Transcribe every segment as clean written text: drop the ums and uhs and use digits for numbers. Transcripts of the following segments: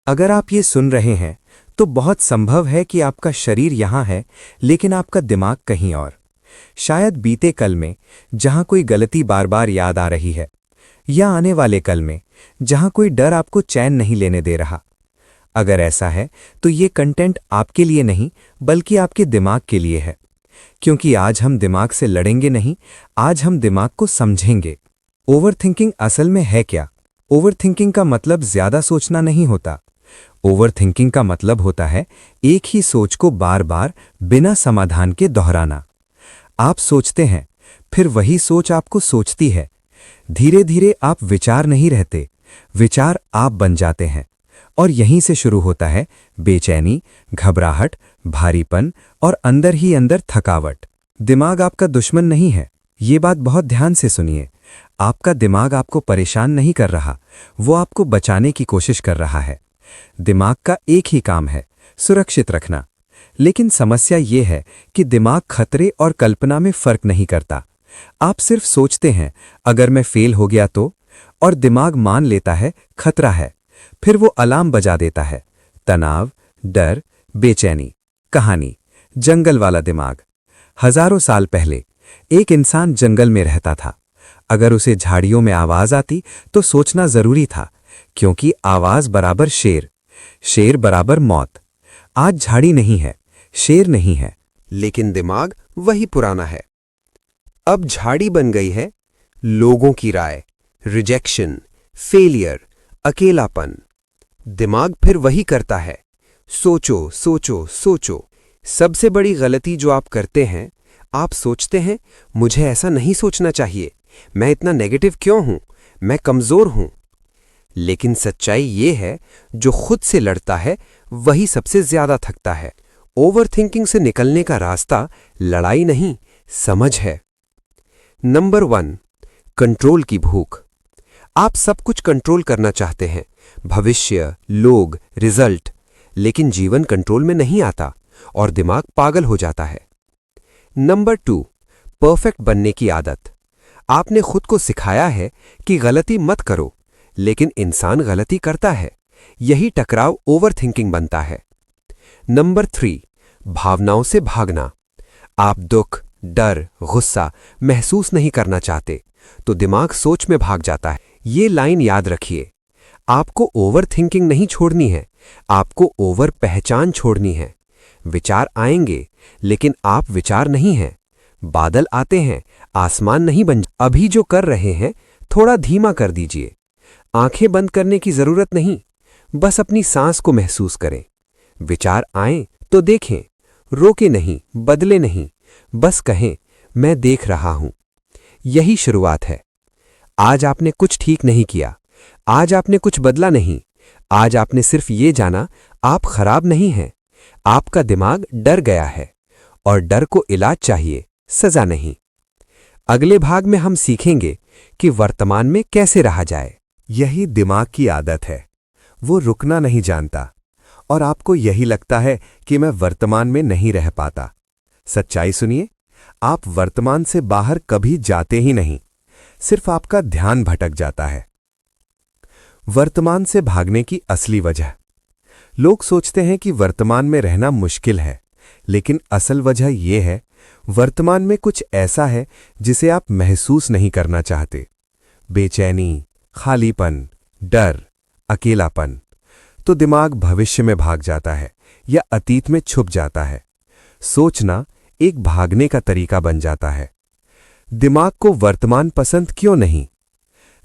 अगर आप ये सुन रहे हैं तो बहुत संभव है कि आपका शरीर यहाँ है लेकिन आपका दिमाग कहीं और। शायद बीते कल में जहाँ कोई गलती बार बार याद आ रही है, या आने वाले कल में जहाँ कोई डर आपको चैन नहीं लेने दे रहा। अगर ऐसा है तो ये कंटेंट आपके लिए नहीं बल्कि आपके दिमाग के लिए है, क्योंकि आज हम दिमाग से लड़ेंगे नहीं, आज हम दिमाग को समझेंगे। ओवरथिंकिंग असल में है क्या? ओवरथिंकिंग का मतलब ज्यादा सोचना नहीं होता। ओवरथिंकिंग का मतलब होता है एक ही सोच को बार बार बिना समाधान के दोहराना। आप सोचते हैं, फिर वही सोच आपको सोचती है। धीरे धीरे आप विचार नहीं रहते, विचार आप बन जाते हैं। और यहीं से शुरू होता है बेचैनी, घबराहट, भारीपन और अंदर ही अंदर थकावट। दिमाग आपका दुश्मन नहीं है, ये बात बहुत ध्यान से सुनिए। आपका दिमाग आपको परेशान नहीं कर रहा, वो आपको बचाने की कोशिश कर रहा है। दिमाग का एक ही काम है, सुरक्षित रखना। लेकिन समस्या ये है कि दिमाग खतरे और कल्पना में फर्क नहीं करता। आप सिर्फ सोचते हैं अगर मैं फेल हो गया तो, और दिमाग मान लेता है खतरा है। फिर वो अलार्म बजा देता है। तनाव, डर, बेचैनी। कहानी जंगल वाला दिमाग। हजारों साल पहले एक इंसान जंगल में रहता था। अगर उसे झाड़ियों में आवाज आती तो सोचना जरूरी था, क्योंकि आवाज बराबर शेर, शेर बराबर मौत। आज झाड़ी नहीं है, शेर नहीं है, लेकिन दिमाग वही पुराना है। अब झाड़ी बन गई है लोगों की राय, रिजेक्शन, फेलियर, अकेलापन। दिमाग फिर वही करता है, सोचो सोचो सोचो। सबसे बड़ी गलती जो आप करते हैं, आप सोचते हैं मुझे ऐसा नहीं सोचना चाहिए, मैं इतना नेगेटिव क्यों हूं, मैं कमजोर हूं। लेकिन सच्चाई ये है, जो खुद से लड़ता है वही सबसे ज्यादा थकता है। ओवरथिंकिंग से निकलने का रास्ता लड़ाई नहीं, समझ है। नंबर 1, कंट्रोल की भूख। आप सब कुछ कंट्रोल करना चाहते हैं, भविष्य, लोग, रिजल्ट। लेकिन जीवन कंट्रोल में नहीं आता और दिमाग पागल हो जाता है। नंबर 2, परफेक्ट बनने की आदत। आपने खुद को सिखाया है कि गलती मत करो, लेकिन इंसान गलती करता है। यही टकराव ओवरथिंकिंग बनता है। नंबर 3, भावनाओं से भागना। आप दुख, डर, गुस्सा महसूस नहीं करना चाहते, तो दिमाग सोच में भाग जाता है। ये लाइन याद रखिए, आपको ओवरथिंकिंग नहीं छोड़नी है, आपको ओवर पहचान छोड़नी है। विचार आएंगे, लेकिन आप विचार नहीं हैं। बादल आते हैं, आसमान नहीं बन। अभी जो कर रहे हैं थोड़ा धीमा कर दीजिए। आंखें बंद करने की जरूरत नहीं, बस अपनी सांस को महसूस करें। विचार आए तो देखें, रोके नहीं, बदले नहीं, बस कहें मैं देख रहा हूं। यही शुरुआत है। आज आपने कुछ ठीक नहीं किया, आज आपने कुछ बदला नहीं, आज आपने सिर्फ ये जाना आप खराब नहीं हैं। आपका दिमाग डर गया है, और डर को इलाज चाहिए, सजा नहीं। अगले भाग में हम सीखेंगे कि वर्तमान में कैसे रहा जाए। यही दिमाग की आदत है, वो रुकना नहीं जानता। और आपको यही लगता है कि मैं वर्तमान में नहीं रह पाता। सच्चाई सुनिए, आप वर्तमान से बाहर कभी जाते ही नहीं, सिर्फ आपका ध्यान भटक जाता है। वर्तमान से भागने की असली वजह। लोग सोचते हैं कि वर्तमान में रहना मुश्किल है, लेकिन असल वजह यह है, वर्तमान में कुछ ऐसा है जिसे आप महसूस नहीं करना चाहते। बेचैनी, खालीपन, डर, अकेलापन। तो दिमाग भविष्य में भाग जाता है या अतीत में छुप जाता है। सोचना एक भागने का तरीका बन जाता है। दिमाग को वर्तमान पसंद क्यों नहीं?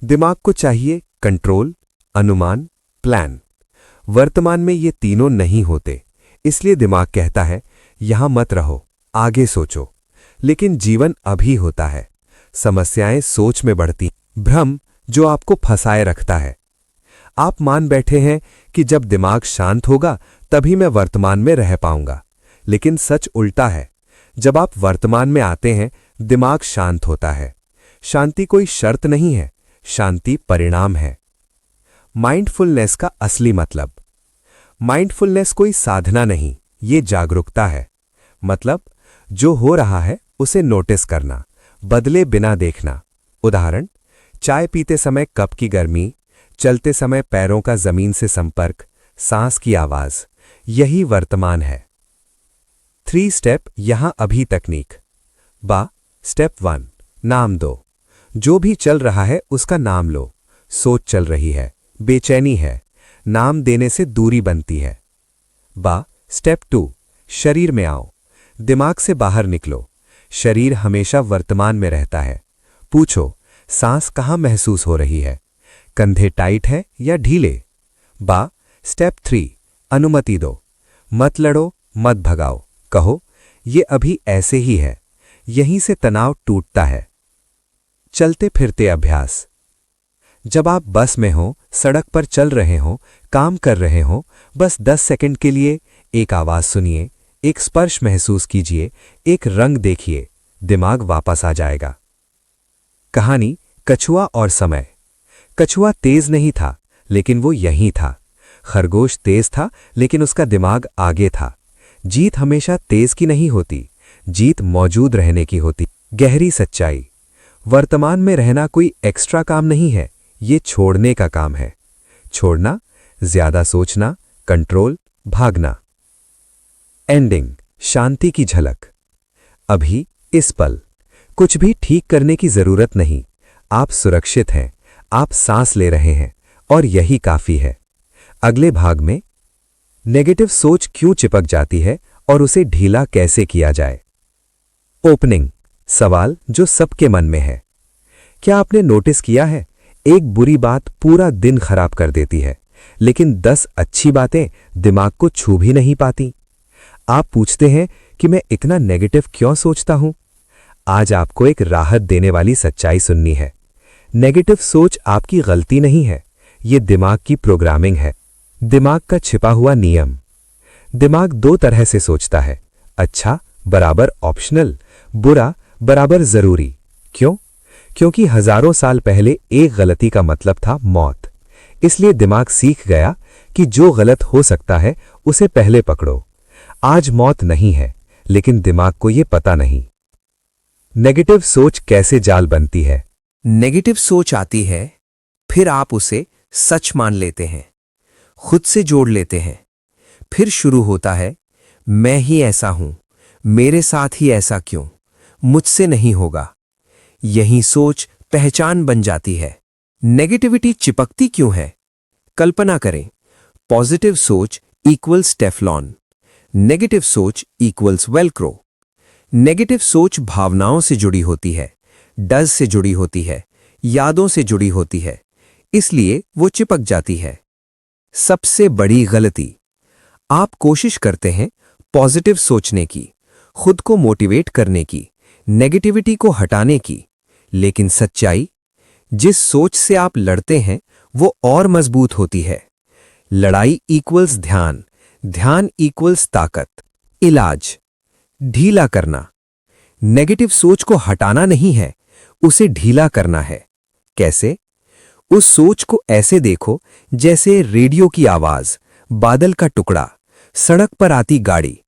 दिमाग को चाहिए कंट्रोल, अनुमान, प्लान। वर्तमान में ये तीनों नहीं होते, इसलिए दिमाग कहता है यहां मत रहो, आगे सोचो। लेकिन जीवन अभी होता है, समस्याएं सोच में बढ़ती, भ्रम जो आपको फंसाए रखता है। आप मान बैठे हैं कि जब दिमाग शांत होगा तभी मैं वर्तमान में रह पाऊंगा, लेकिन सच उल्टा है। जब आप वर्तमान में आते हैं, दिमाग शांत होता है। शांति कोई शर्त नहीं है, शांति परिणाम है। माइंडफुलनेस का असली मतलब। माइंडफुलनेस कोई साधना नहीं, ये जागरूकता है। मतलब जो हो रहा है उसे नोटिस करना, बदले बिना देखना। उदाहरण, चाय पीते समय कप की गर्मी, चलते समय पैरों का जमीन से संपर्क, सांस की आवाज, यही वर्तमान है। 3 स्टेप यहां अभी तकनीक। स्टेप 1, नाम दो। जो भी चल रहा है उसका नाम लो। सोच चल रही है, बेचैनी है, नाम देने से दूरी बनती है। स्टेप 2, शरीर में आओ। दिमाग से बाहर निकलो। शरीर हमेशा वर्तमान में रहता है। पूछो, सांस कहाँ महसूस हो रही है? कंधे टाइट है या ढीले? स्टेप 3, अनुमति दो। मत लड़ो, मत भगाओ। कहो, ये अभी ऐसे ही है। यहीं से तनाव टूटता है। चलते फिरते अभ्यास। जब आप बस में हो, सड़क पर चल रहे हो, काम कर रहे हो, बस 10 सेकंड के लिए एक आवाज सुनिए, एक स्पर्श महसूस कीजिए, एक रंग देखिए, दिमाग वापस आ जाएगा। कहानी कछुआ और समय। कछुआ तेज नहीं था, लेकिन वो यहीं था। खरगोश तेज था, लेकिन उसका दिमाग आगे था। जीत हमेशा तेज की नहीं होती, जीत मौजूद रहने की होती। गहरी सच्चाई। वर्तमान में रहना कोई एक्स्ट्रा काम नहीं है, ये छोड़ने का काम है। छोड़ना, ज्यादा सोचना, कंट्रोल, भागना। एंडिंग, शांति की झलक। अभी, इस पल, कुछ भी ठीक करने की जरूरत नहीं। आप सुरक्षित हैं, आप सांस ले रहे हैं, और यही काफी है। अगले भाग में नेगेटिव सोच क्यों चिपक जाती है और उसे ढीला कैसे किया जाए। ओपनिंग, सवाल जो सबके मन में है। क्या आपने नोटिस किया है, एक बुरी बात पूरा दिन खराब कर देती है, लेकिन 10 अच्छी बातें दिमाग को छू भी नहीं पाती। आप पूछते हैं कि मैं इतना नेगेटिव क्यों सोचता हूं? आज आपको एक राहत देने वाली सच्चाई सुननी है। नेगेटिव सोच आपकी गलती नहीं है, ये दिमाग की प्रोग्रामिंग है। दिमाग का छिपा हुआ नियम। दिमाग 2 तरह से सोचता है, अच्छा बराबर ऑप्शनल, बुरा बराबर जरूरी। क्यों? क्योंकि हजारों साल पहले एक गलती का मतलब था मौत। इसलिए दिमाग सीख गया कि जो गलत हो सकता है उसे पहले पकड़ो। आज मौत नहीं है, लेकिन दिमाग को यह पता नहीं। नेगेटिव सोच कैसे जाल बनती है? नेगेटिव सोच आती है, फिर आप उसे सच मान लेते हैं, खुद से जोड़ लेते हैं। फिर शुरू होता है, मैं ही ऐसा हूं, मेरे साथ ही ऐसा क्यों, मुझसे नहीं होगा। यही सोच पहचान बन जाती है। नेगेटिविटी चिपकती क्यों है? कल्पना करें, पॉजिटिव सोच इक्वल्स टेफ्लॉन, नेगेटिव सोच इक्वल्स वेलक्रो। नेगेटिव सोच भावनाओं से जुड़ी होती है, डर से जुड़ी होती है, यादों से जुड़ी होती है, इसलिए वो चिपक जाती है। सबसे बड़ी गलती, आप कोशिश करते हैं पॉजिटिव सोचने की, खुद को मोटिवेट करने की, नेगेटिविटी को हटाने की, लेकिन सच्चाई, जिस सोच से आप लड़ते हैं वो और मजबूत होती है। लड़ाई इक्वल्स ध्यान, ध्यान इक्वल्स ताकत। इलाज, ढीला करना। नेगेटिव सोच को हटाना नहीं है, उसे ढीला करना है। कैसे? उस सोच को ऐसे देखो जैसे रेडियो की आवाज, बादल का टुकड़ा, सड़क पर आती गाड़ी।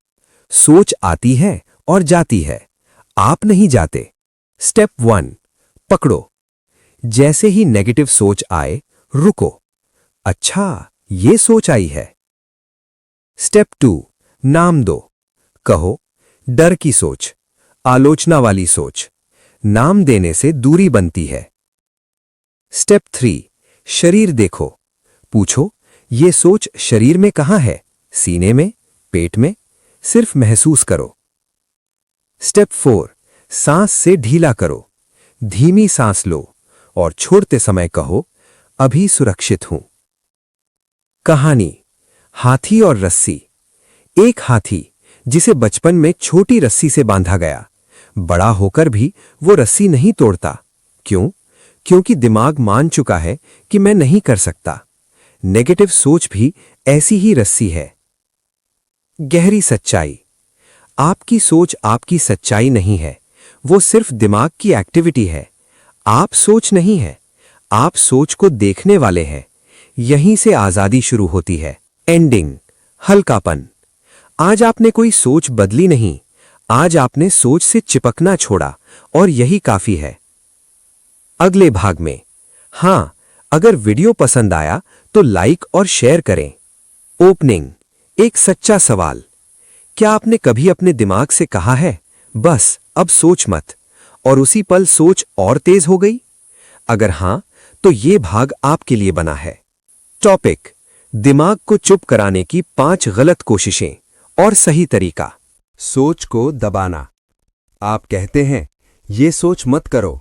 सोच आती है और जाती है, आप नहीं जाते। स्टेप 1, पकड़ो। जैसे ही नेगेटिव सोच आए, रुको। अच्छा, ये सोच आई है। स्टेप 2, नाम दो। कहो, डर की सोच, आलोचना वाली सोच। नाम देने से दूरी बनती है। स्टेप 3, शरीर देखो। पूछो, ये सोच शरीर में कहां है? सीने में, पेट में? सिर्फ महसूस करो। स्टेप 4, सांस से ढीला करो। धीमी सांस लो और छोड़ते समय कहो, अभी सुरक्षित हूं। कहानी, हाथी और रस्सी। एक हाथी जिसे बचपन में छोटी रस्सी से बांधा गया, बड़ा होकर भी वो रस्सी नहीं तोड़ता। क्यों? क्योंकि दिमाग मान चुका है कि मैं नहीं कर सकता। नेगेटिव सोच भी ऐसी ही रस्सी है। गहरी सच्चाई, आपकी सोच आपकी सच्चाई नहीं है, वो सिर्फ दिमाग की एक्टिविटी है। आप सोच नहीं है, आप सोच को देखने वाले हैं। यहीं से आजादी शुरू होती है। एंडिंग, हल्कापन। आज आपने कोई सोच बदली नहीं, आज आपने सोच से चिपकना छोड़ा, और यही काफी है। अगले भाग में, हां, अगर वीडियो पसंद आया तो लाइक और शेयर करें। ओपनिंग, एक सच्चा सवाल। क्या आपने कभी अपने दिमाग से कहा है, बस अब सोच मत, और उसी पल सोच और तेज हो गई? अगर हां, तो ये भाग आपके लिए बना है। टॉपिक: दिमाग को चुप कराने की 5 गलत कोशिशें और सही तरीका। सोच को दबाना। आप कहते हैं, ये सोच मत करो,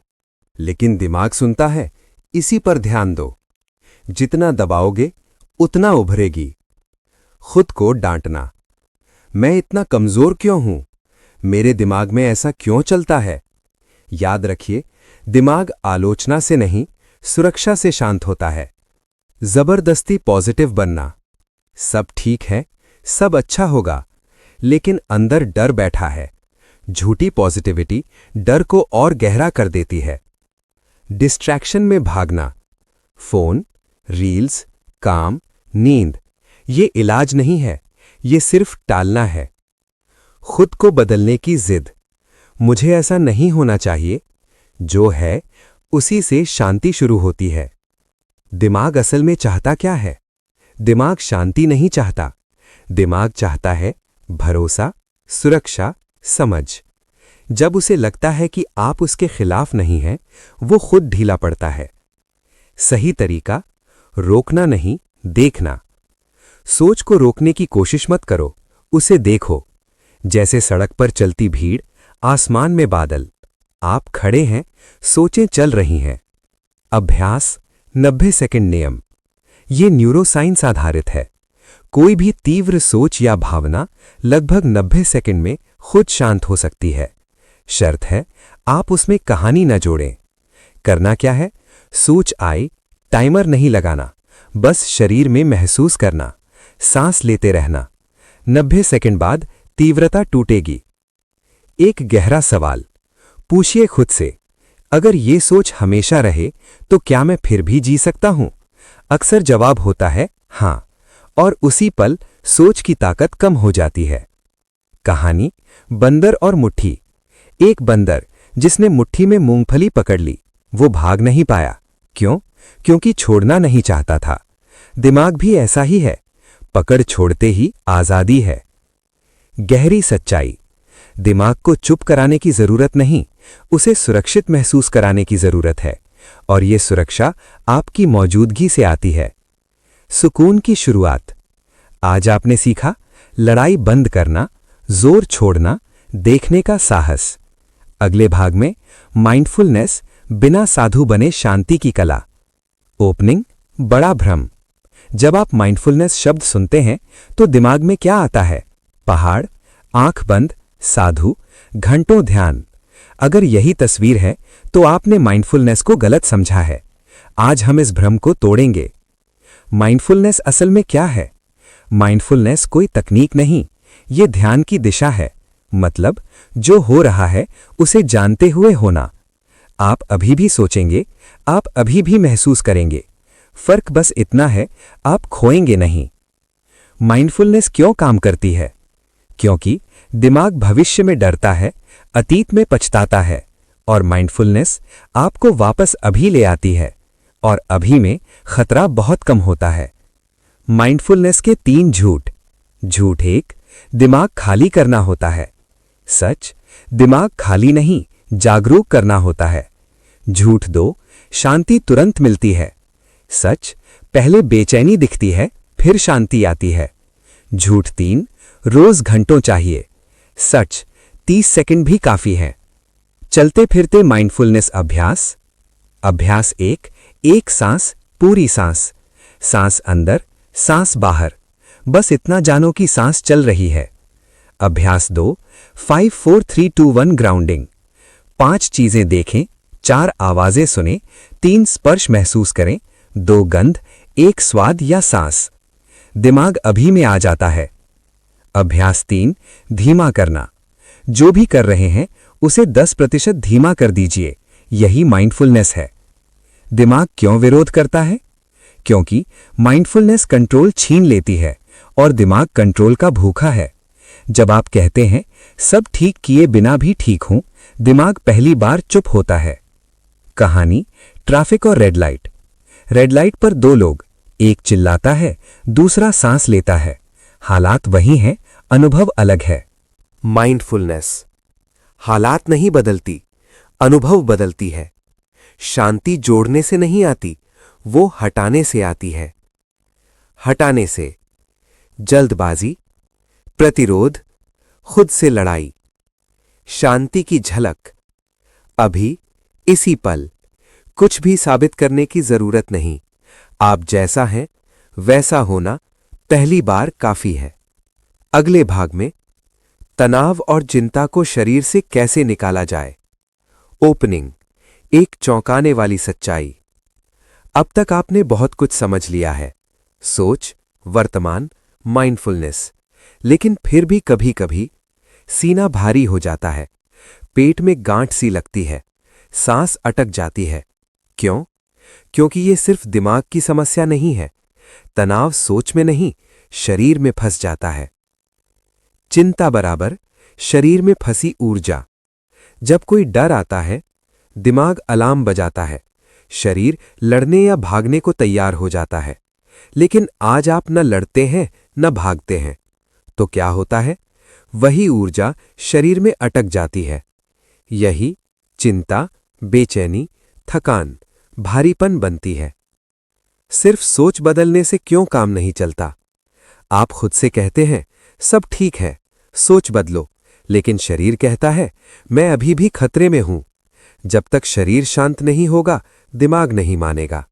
लेकिन दिमाग सुनता है, इसी पर ध्यान दो। जितना दबाओगे, उतना उभरेगी। खुद को डांटना। मैं इतना कमजोर क्यों हूं? मेरे दिमाग में ऐसा क्यों चलता है? याद रखिए, दिमाग आलोचना से नहीं, सुरक्षा से शांत होता है। जबरदस्ती पॉजिटिव बनना। सब ठीक है, सब अच्छा होगा, लेकिन अंदर डर बैठा है। झूठी पॉजिटिविटी डर को और गहरा कर देती है। डिस्ट्रैक्शन में भागना। फोन, रील्स, काम, नींद, ये इलाज नहीं है, ये सिर्फ टालना है। खुद को बदलने की जिद। मुझे ऐसा नहीं होना चाहिए। जो है, उसी से शांति शुरू होती है। दिमाग असल में चाहता क्या है? दिमाग शांति नहीं चाहता। दिमाग चाहता है भरोसा, सुरक्षा, समझ। जब उसे लगता है कि आप उसके खिलाफ नहीं हैं, वो खुद ढीला पड़ता है। सही तरीका: रोकना नहीं, देखना। सोच को रोकने की कोशिश मत करो, उसे देखो। जैसे सड़क पर चलती भीड़, आसमान में बादल। आप खड़े हैं, सोचें चल रही हैं। अभ्यास: 90 सेकंड नियम। ये न्यूरोसाइंस आधारित है। कोई भी तीव्र सोच या भावना लगभग 90 सेकंड में खुद शांत हो सकती है। शर्त है, आप उसमें कहानी न जोड़ें। करना क्या है? सोच आई, टाइमर नहीं लगाना, बस शरीर में महसूस करना, सांस लेते रहना। 90 सेकंड बाद तीव्रता टूटेगी। एक गहरा सवाल पूछिए खुद से, अगर ये सोच हमेशा रहे तो क्या मैं फिर भी जी सकता हूं? अक्सर जवाब होता है हां, और उसी पल सोच की ताकत कम हो जाती है। कहानी: बंदर और मुट्ठी। एक बंदर जिसने मुट्ठी में मूंगफली पकड़ ली, वो भाग नहीं पाया। क्यों? क्योंकि छोड़ना नहीं चाहता था। दिमाग भी ऐसा ही है, पकड़ छोड़ते ही आजादी है। गहरी सच्चाई: दिमाग को चुप कराने की जरूरत नहीं, उसे सुरक्षित महसूस कराने की जरूरत है, और ये सुरक्षा आपकी मौजूदगी से आती है। सुकून की शुरुआत। आज आपने सीखा लड़ाई बंद करना, जोर छोड़ना, देखने का साहस। अगले भाग में माइंडफुलनेस, बिना साधु बने शांति की कला। ओपनिंग: बड़ा भ्रम। जब आप माइंडफुलनेस शब्द सुनते हैं तो दिमाग में क्या आता है? पहाड़, आंख बंद, साधु, घंटों ध्यान। अगर यही तस्वीर है तो आपने माइंडफुलनेस को गलत समझा है। आज हम इस भ्रम को तोड़ेंगे। माइंडफुलनेस असल में क्या है? माइंडफुलनेस कोई तकनीक नहीं, ये ध्यान की दिशा है। मतलब, जो हो रहा है उसे जानते हुए होना। आप अभी भी सोचेंगे, आप अभी भी महसूस करेंगे। फर्क बस इतना है, आप खोएंगे नहीं। माइंडफुलनेस क्यों काम करती है? क्योंकि दिमाग भविष्य में डरता है, अतीत में पछताता है, और माइंडफुलनेस आपको वापस अभी ले आती है, और अभी में खतरा बहुत कम होता है। माइंडफुलनेस के 3 झूठ। झूठ 1: दिमाग खाली करना होता है। सच: दिमाग खाली नहीं, जागरूक करना होता है। झूठ 2: शांति तुरंत मिलती है। सच: पहले बेचैनी दिखती है, फिर शांति आती है। झूठ 3: रोज घंटों चाहिए। सच: 30 सेकंड भी काफी है। चलते फिरते माइंडफुलनेस अभ्यास। अभ्यास 1: एक सांस, पूरी सांस। सांस अंदर, सांस बाहर। बस इतना जानो कि सांस चल रही है। अभ्यास 2: 5 4 3 2 1 ग्राउंडिंग। 5 चीजें देखें, 4 आवाजें सुनें, 3 स्पर्श महसूस करें, 2 गंध, 1 स्वाद या सांस। दिमाग अभी में आ जाता है। अभ्यास 3: धीमा करना। जो भी कर रहे हैं उसे 10% धीमा कर दीजिए, यही माइंडफुलनेस है। दिमाग क्यों विरोध करता है? क्योंकि माइंडफुलनेस कंट्रोल छीन लेती है, और दिमाग कंट्रोल का भूखा है। जब आप कहते हैं सब ठीक किए बिना भी ठीक हूं, दिमाग पहली बार चुप होता है। कहानी: ट्रैफिक और रेड लाइट। रेड लाइट पर 2 लोग, एक चिल्लाता है, दूसरा सांस लेता है। हालात वही हैं, अनुभव अलग है। माइंडफुलनेस। हालात नहीं बदलती, अनुभव बदलती है। शांति जोड़ने से नहीं आती, वो हटाने से आती है। हटाने से जल्दबाजी, प्रतिरोध, खुद से लड़ाई। शांति की झलक, अभी, इसी पल। कुछ भी साबित करने की जरूरत नहीं। आप जैसा हैं वैसा होना पहली बार काफी है। अगले भाग में तनाव और चिंता को शरीर से कैसे निकाला जाए। ओपनिंग, एक चौंकाने वाली सच्चाई। अब तक आपने बहुत कुछ समझ लिया है, सोच, वर्तमान, माइंडफुलनेस। लेकिन फिर भी कभी कभी सीना भारी हो जाता है, पेट में गांठ सी लगती है, सांस अटक जाती है। क्यों? क्योंकि ये सिर्फ दिमाग की समस्या नहीं है। तनाव सोच में नहीं, शरीर में फंस जाता है। चिंता बराबर शरीर में फंसी ऊर्जा। जब कोई डर आता है, दिमाग अलार्म बजाता है, शरीर लड़ने या भागने को तैयार हो जाता है। लेकिन आज आप न लड़ते हैं न भागते हैं, तो क्या होता है? वही ऊर्जा शरीर में अटक जाती है। यही चिंता, बेचैनी, थकान, भारीपन बनती है। सिर्फ सोच बदलने से क्यों काम नहीं चलता? आप खुद से कहते हैं सब ठीक है, सोच बदलो, लेकिन शरीर कहता है मैं अभी भी खतरे में हूं। जब तक शरीर शांत नहीं होगा, दिमाग नहीं मानेगा।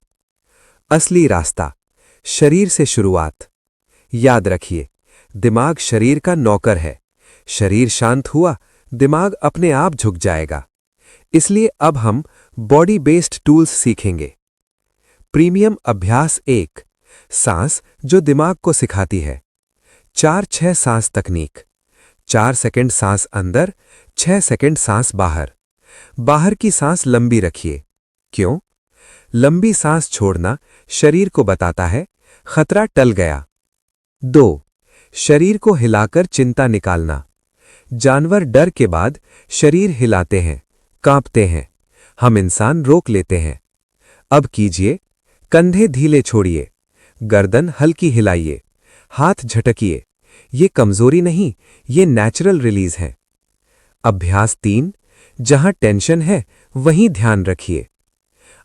असली रास्ता, शरीर से शुरुआत। याद रखिए, दिमाग शरीर का नौकर है। शरीर शांत हुआ, दिमाग अपने आप झुक जाएगा। इसलिए अब हम बॉडी बेस्ड टूल्स सीखेंगे। प्रीमियम अभ्यास 1, सांस जो दिमाग को सिखाती है। 4-6 सांस तकनीक। 4 सेकंड सांस अंदर, 6 सेकंड सांस बाहर। बाहर की सांस लंबी रखिए। क्यों? लंबी सांस छोड़ना शरीर को बताता है खतरा टल गया। 2, शरीर को हिलाकर चिंता निकालना। जानवर डर के बाद शरीर हिलाते हैं, कांपते हैं। हम इंसान रोक लेते हैं। अब कीजिए, कंधे ढीले छोड़िए, गर्दन हल्की हिलाइए, हाथ झटकिए। ये कमजोरी नहीं, ये नेचुरल रिलीज है। अभ्यास 3, जहां टेंशन है वहीं ध्यान रखिए।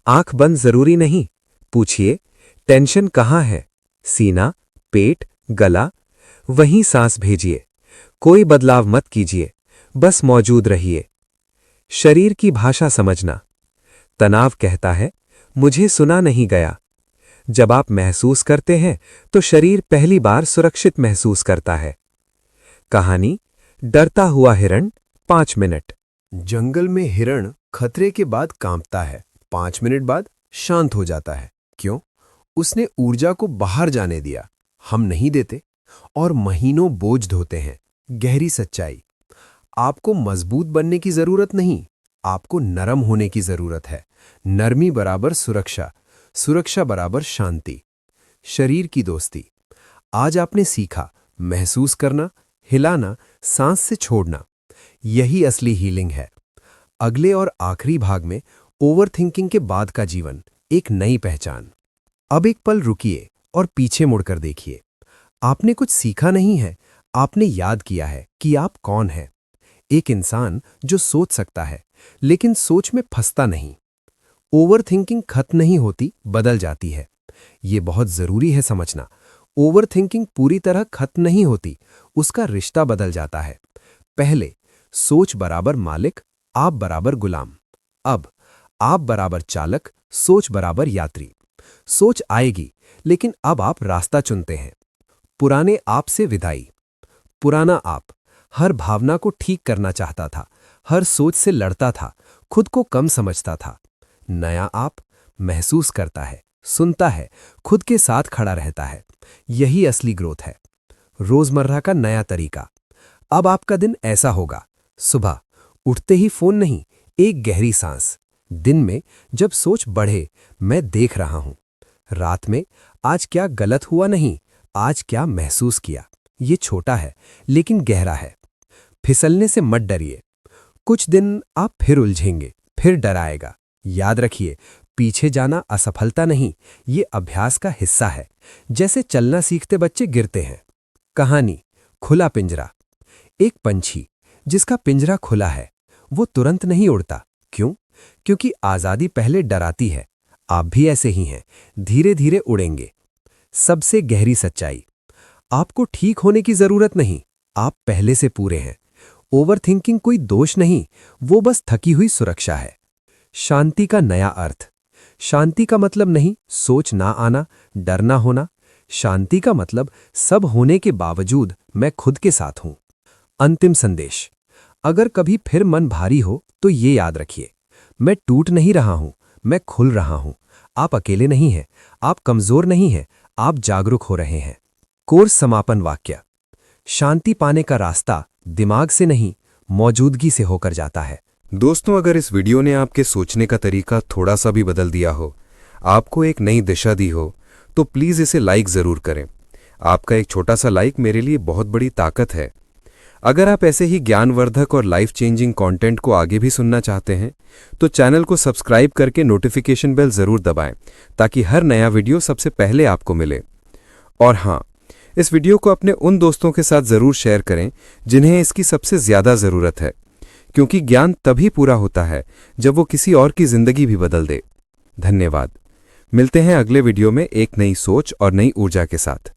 आंख बंद जरूरी नहीं, पूछिए टेंशन कहां है? सीना, पेट, गला। वहीं सांस भेजिए। कोई बदलाव मत कीजिए, बस मौजूद रहिए। शरीर की भाषा समझना। तनाव कहता है मुझे सुना नहीं गया। जब आप महसूस करते हैं तो शरीर पहली बार सुरक्षित महसूस करता है। कहानी, डरता हुआ हिरण। 5 मिनट। जंगल में हिरण खतरे के बाद कांपता है, 5 मिनट बाद शांत हो जाता है। क्यों? उसने ऊर्जा को बाहर जाने दिया। हम नहीं देते और महीनों बोझ ढोते हैं। गहरी सच्चाई, आपको मजबूत बनने की जरूरत नहीं, आपको नरम होने की जरूरत है। नरमी बराबर सुरक्षा, सुरक्षा बराबर शांति। शरीर की दोस्ती। आज आपने सीखा महसूस करना, हिलाना, सांस से छोड़ना। यही असली हीलिंग है। अगले और आखिरी भाग में ओवरथिंकिंग के बाद का जीवन, एक नई पहचान। अब एक पल रुकिए और पीछे मुड़कर देखिए। आपने कुछ सीखा नहीं है, आपने याद किया है कि आप कौन हैं। एक इंसान जो सोच सकता है, लेकिन सोच में फंसता नहीं। ओवरथिंकिंग खत्म नहीं होती, बदल जाती है। यह बहुत जरूरी है समझना। ओवरथिंकिंग पूरी तरह खत्म नहीं होती, उसका रिश्ता बदल जाता है। पहले सोच बराबर मालिक, आप बराबर गुलाम। अब आप बराबर चालक, सोच बराबर यात्री। सोच आएगी, लेकिन अब आप रास्ता चुनते हैं। पुराने आप से विदाई। पुराना आप हर भावना को ठीक करना चाहता था, हर सोच से लड़ता था, खुद को कम समझता था। नया आप महसूस करता है, सुनता है, खुद के साथ खड़ा रहता है। यही असली ग्रोथ है। रोजमर्रा का नया तरीका। अब आपका दिन ऐसा होगा, सुबह उठते ही फोन नहीं, एक गहरी सांस। दिन में जब सोच बढ़े, मैं देख रहा हूं। रात में आज क्या गलत हुआ नहीं, आज क्या महसूस किया। ये छोटा है लेकिन गहरा है। फिसलने से मत डरिए। कुछ दिन आप फिर उलझेंगे, फिर डर आएगा। याद रखिए, पीछे जाना असफलता नहीं, ये अभ्यास का हिस्सा है। जैसे चलना सीखते बच्चे गिरते हैं। कहानी खुला पिंजरा। एक पंछी जिसका पिंजरा खुला है, वो तुरंत नहीं उड़ता। क्यों? क्योंकि आजादी पहले डराती है। आप भी ऐसे ही हैं, धीरे धीरे उड़ेंगे। सबसे गहरी सच्चाई, आपको ठीक होने की जरूरत नहीं, आप पहले से पूरे हैं। ओवरथिंकिंग कोई दोष नहीं, वो बस थकी हुई सुरक्षा है। शांति का नया अर्थ। शांति का मतलब नहीं सोच ना आना, डर ना होना। शांति का मतलब सब होने के बावजूद मैं खुद के साथ हूं। अंतिम संदेश, अगर कभी फिर मन भारी हो तो ये याद रखिए, मैं टूट नहीं रहा हूं, मैं खुल रहा हूं। आप अकेले नहीं हैं, आप कमजोर नहीं हैं, आप जागरूक हो रहे हैं। कोर्स समापन वाक्य। शांति पाने का रास्ता दिमाग से नहीं, मौजूदगी से होकर जाता है। दोस्तों, अगर इस वीडियो ने आपके सोचने का तरीका थोड़ा सा भी बदल दिया हो, आपको एक नई दिशा दी हो, तो प्लीज़ इसे लाइक ज़रूर करें। आपका एक छोटा सा लाइक मेरे लिए बहुत बड़ी ताकत है। अगर आप ऐसे ही ज्ञानवर्धक और लाइफ चेंजिंग कंटेंट को आगे भी सुनना चाहते हैं, तो चैनल को सब्सक्राइब करके नोटिफिकेशन बेल ज़रूर दबाएं, ताकि हर नया वीडियो सबसे पहले आपको मिले। और हाँ, इस वीडियो को अपने उन दोस्तों के साथ ज़रूर शेयर करें जिन्हें इसकी सबसे ज़्यादा ज़रूरत है, क्योंकि ज्ञान तभी पूरा होता है जब वो किसी और की ज़िंदगी भी बदल दे। धन्यवाद। मिलते हैं अगले वीडियो में एक नई सोच और नई ऊर्जा के साथ।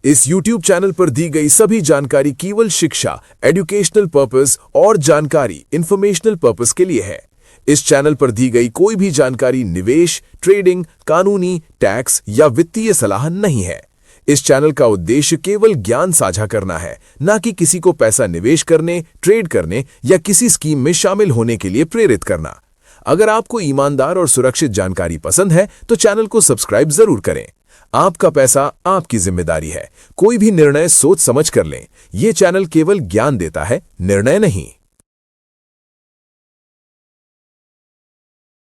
इस YouTube चैनल पर दी गई सभी जानकारी केवल शिक्षा, एजुकेशनल पर्पस और जानकारी, इंफॉर्मेशनल पर्पस के लिए है। इस चैनल पर दी गई कोई भी जानकारी निवेश, ट्रेडिंग, कानूनी, टैक्स या वित्तीय सलाह नहीं है। इस चैनल का उद्देश्य केवल ज्ञान साझा करना है, न कि किसी को पैसा निवेश करने, ट्रेड करने या किसी स्कीम में शामिल होने के लिए प्रेरित करना। अगर आपको ईमानदार और सुरक्षित जानकारी पसंद है तो चैनल को सब्सक्राइब जरूर करें। आपका पैसा आपकी जिम्मेदारी है। कोई भी निर्णय सोच समझ कर लें। यह चैनल केवल ज्ञान देता है, निर्णय नहीं।